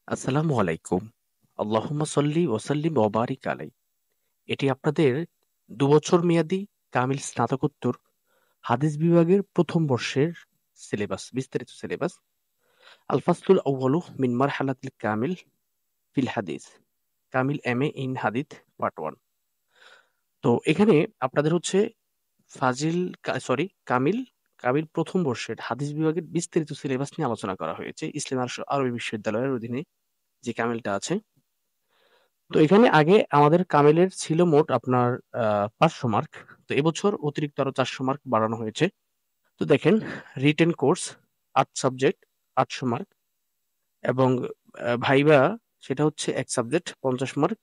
আসসালামু আলাইকুম। আল্লাহুম্মা সল্লি ওয়া সাল্লিম ওয়া বারিক আলাই। এটি আপনাদের ২ বছর মেয়াদী কামিল স্নাতকোত্তর হাদিস বিভাগের প্রথম বর্ষের সিলেবাস, বিস্তারিত সিলেবাস। আল ফাসলুল আউয়ালু মিন মারহালাতিল কামিল ফিল হাদিস। কামিল এমএ ইন হাদিস পার্ট 1। তো এখানে আপনাদের হচ্ছে কামিল কামিল প্রথম বর্ষের হাদিস বিভাগের বিস্তারিত সিলেবাস নিয়ে আলোচনা করা হয়েছে ইসলামী আরবি বিশ্ববিদ্যালয়ের অধীনে যে কামিলটা আছে। তো এখানে আগে আমাদের কামিলের ছিল মোট আপনার ৫০০ মার্ক। তো এবছর অতিরিক্ত আরো ৪০০ মার্ক বাড়ানো হয়েছে। তো দেখেন, রিটেন কোর্স ৮ সাবজেক্ট ৮০০ মার্ক এবং ভাইবা সেটা হচ্ছে ১ সাবজেক্ট ৫০ মার্ক।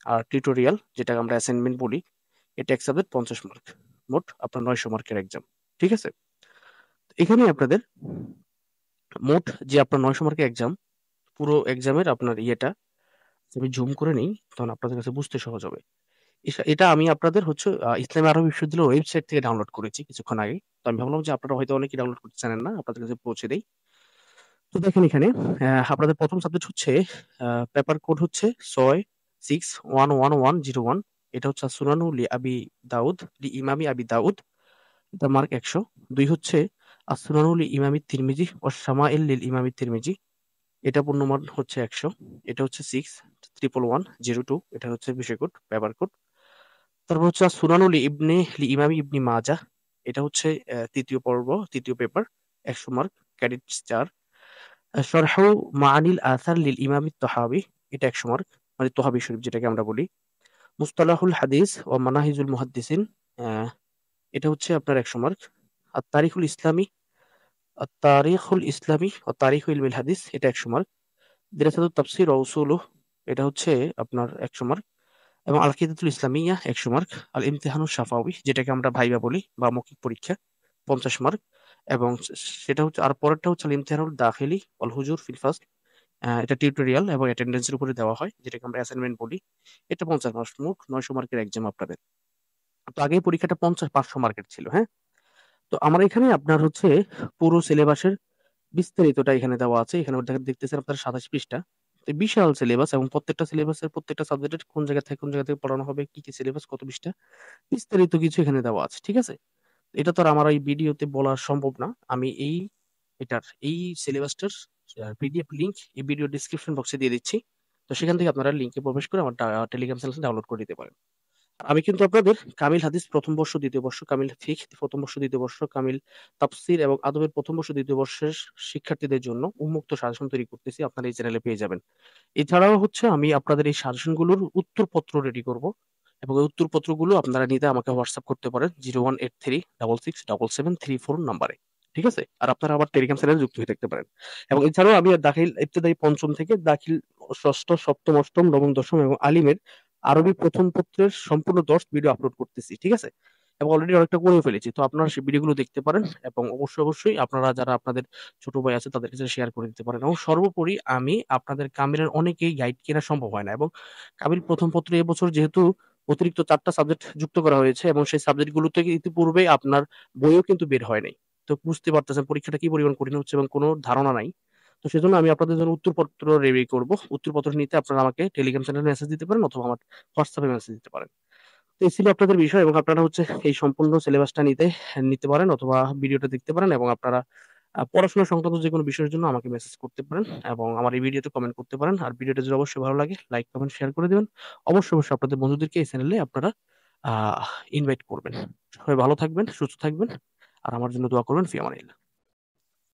আর টিউটোরিয়াল যেটা আমরা অ্যাসাইনমেন্ট বলি, এটা ১ সাবজেক্ট ৫০ মার্ক। মোট আপনার ৯০০ মার্কের এক্সাম। ঠিক আছে? এখানে আপনাদের মোট যে আপনার ৯০০ মার্কের এক্সাম, পুরো এক্সামের আপনার ইয়েটা আমি জুম করে নিই, তখন আপনাদের কাছে বুঝতে সহজ হবে। এটা আমি আপনাদের হচ্ছে ইসলামী আরবি বিশ্ববিদ্যালয়ের ওয়েবসাইট থেকে ডাউনলোড করেছি কিছুক্ষণ আগে। তো আমি ভাবলাম যে আপনারা হয়তো অনেকেই ডাউনলোড করতে জানেন না, আপনাদের কাছে পৌঁছে দেই। তো দেখেন এখানে আপনাদের প্রথম সাবজেক্ট হচ্ছে পেপার কোড হচ্ছে ৬611101। এটা হচ্ছে সুনানু লি আবি দাউদ লি ইমামি আবি দাউদ। এটা মার্ক ১০০। ২ হচ্ছে আসুনানু লি ইমামি তিরমিজি ও শামাইল লিল ইমামি তিরমিজি। এটা পূর্ণমান হচ্ছে ১০০। এটা হচ্ছে 6110102। এটা হচ্ছে বিষয় কোড, পেপার কোড। তারপর হচ্ছে সুনানুল ইমামি ইবনি মাজাহ। এটা হচ্ছে তৃতীয় পর্ব, তৃতীয় পেপার, ১০০ মার্ক, ক্রেডিট ৪। শরহু মাআনিল আসার লিল ইমামি তহাবি। এটা ১০০ মার্ক, মানে তহাবি শরীফ যেটাকে আমরা বলি। মুস্তালাহুল হাদিস ও মানাহিজুল মুহাদ্দিসিন, আহ, এটা হচ্ছে আপনার ১০০ মার্ক। আর তারিখুল ইসলামী ও তারিখ ইলমিল হাদিস, এটা ১০০ মার্ক। দিরাসাতুত তাফসির ও উসুলুহ, এটা হচ্ছে আপনার ১০০ মার্ক। এবং আল কিতাতুল ইসলামিয়া ১০০ মার্ক। আল ইমতিহানুশ শাফাউই, যেটাকে আমরা ভাইবা বলি বা মৌখিক পরীক্ষা, ৫০ মার্ক। এবং সেটা হচ্ছে, আর পরেরটা হচ্ছে আল ইমতিহানুল দাখিলি অল হুজুর ফিল ফাসল। এটা টিউটোরিয়াল এবং অ্যাটেন্ডেন্সের উপরে দেওয়া হয়, যেটাকে আমরা অ্যাসাইনমেন্ট বলি। এটা ৫০ মার্ক, মোট ৯০০ মার্কের এক্সাম আপনাদের। তো আগে এই পরীক্ষাটা ৫০ মার্কের ছিল, হ্যাঁ। তো আমার এখানে আপনার হচ্ছে পুরো সিলেবাসের বিস্তারিতটা এখানে দেওয়া আছে। এখানে দেখতেছেন আপনার ২৭ পৃষ্ঠা। তো বিশাল সিলেবাস, এবং প্রত্যেকটা সিলেবাসের প্রত্যেকটা সাবজেক্টের কোন জায়গা থেকে পড়ানো হবে, কি কি সিলেবাস, কত পৃষ্ঠা, বিস্তারিত কিছু এখানে দেওয়া আছে। ঠিক আছে? এটা তো আর আমার এই ভিডিওতে বলা সম্ভব না। আমি এই সিলেবাসটার পিডিএফ লিংক এই ভিডিও ডিসক্রিপশন বক্সে দিয়ে দিচ্ছি। তো সেখান থেকে আপনারা লিংকে প্রবেশ করে আমার টেলিগ্রাম চ্যানেল ডাউনলোড করে দিতে পারেন। আমি কিন্তু আপনাদের কামিল হাদিস প্রথম বর্ষ, দ্বিতীয় বর্ষ, কামিল ফিকহ প্রথম বর্ষ, দ্বিতীয় বর্ষ, কামিল তাফসীর এবং আদবের প্রথম বর্ষ, দ্বিতীয় বর্ষের শিক্ষার্থীদের জন্য উন্মুক্ত সাজেশন তৈরি করতেছি, আপনারা এই চ্যানেলে পেয়ে যাবেন। এছাড়াও হচ্ছে আমি আপনাদের এই সাজেশনগুলোর উত্তরপত্র রেডি করব, এবং এই উত্তরপত্রগুলো আপনারা নিতে আমাকে হোয়াটসঅ্যাপ করতে পারেন 018366773 নাম্বারে। ঠিক আছে? আর আপনারা আবার টেলিগ্রাম চ্যানেলে যুক্ত হয়ে থাকতে পারেন। এবং এছাড়াও আমি দাখিল ইবতেদায়ী পঞ্চম থেকে দাখিল ষষ্ঠ, সপ্তম, অষ্টম, নবম, দশম এবং আলিমের আরবি প্রথম পত্রের সম্পূর্ণ ১০ ভিডিও আপলোড করতেছি। ঠিক আছে? এবং অলরেডি অনেকটা করে ফেলেছি। তো আপনারা সেই ভিডিওগুলো দেখতে পারেন, এবং অবশ্যই আপনারা যারা আপনাদের ছোট ভাই আছে তাদের কাছে শেয়ার করে দিতে পারেন। এবং সর্বোপরি আমি আপনাদের কামিলের অনেকেই গাইড কেনা সম্ভব হয় না, এবং কামিল প্রথম পত্রে এবছর যেহেতু অতিরিক্ত ৪টা সাবজেক্ট যুক্ত করা হয়েছে, এবং সেই সাবজেক্ট গুলো থেকে ইতিপূর্বে আপনার বইও কিন্তু বের হয় নাই। তো বুঝতে পারতেছেন পরীক্ষাটা কি পরিমাণ কঠিন হচ্ছে, এবং কোনো ধারণা নাই। তো সেজন্য আমি আপনাদের জন্য উত্তরপত্র রেডি করব। উত্তরপত্র নিতে আপনারা আমাকে টেলিগ্রাম চ্যানেলে মেসেজ দিতে পারেন, অথবা আমার হোয়াটসঅ্যাপে মেসেজ দিতে পারেন। তো এই ছিল আপনাদের বিষয়, এবং আপনারা হচ্ছে এই সম্পূর্ণ সিলেবাসটা নিতে পারেন, অথবা ভিডিওটা দেখতে পারেন, এবং আপনারা পড়াশোনা সংক্রান্ত যে কোনো বিষয়ের জন্য আমাকে মেসেজ করতে পারেন, এবং আমার এই ভিডিওতে কমেন্ট করতে পারেন। আর ভিডিওটা যদি অবশ্যই ভালো লাগে, লাইক, কমেন্ট, শেয়ার করে দিবেন। অবশ্যই আপনাদের বন্ধুদেরকে এই চ্যানেলে আপনারা আহ ইনভাইট করবেন। সবাই ভালো থাকবেন, সুস্থ থাকবেন, আর আমার জন্য দোয়া করবেন। ফি আমানিল্লাহ।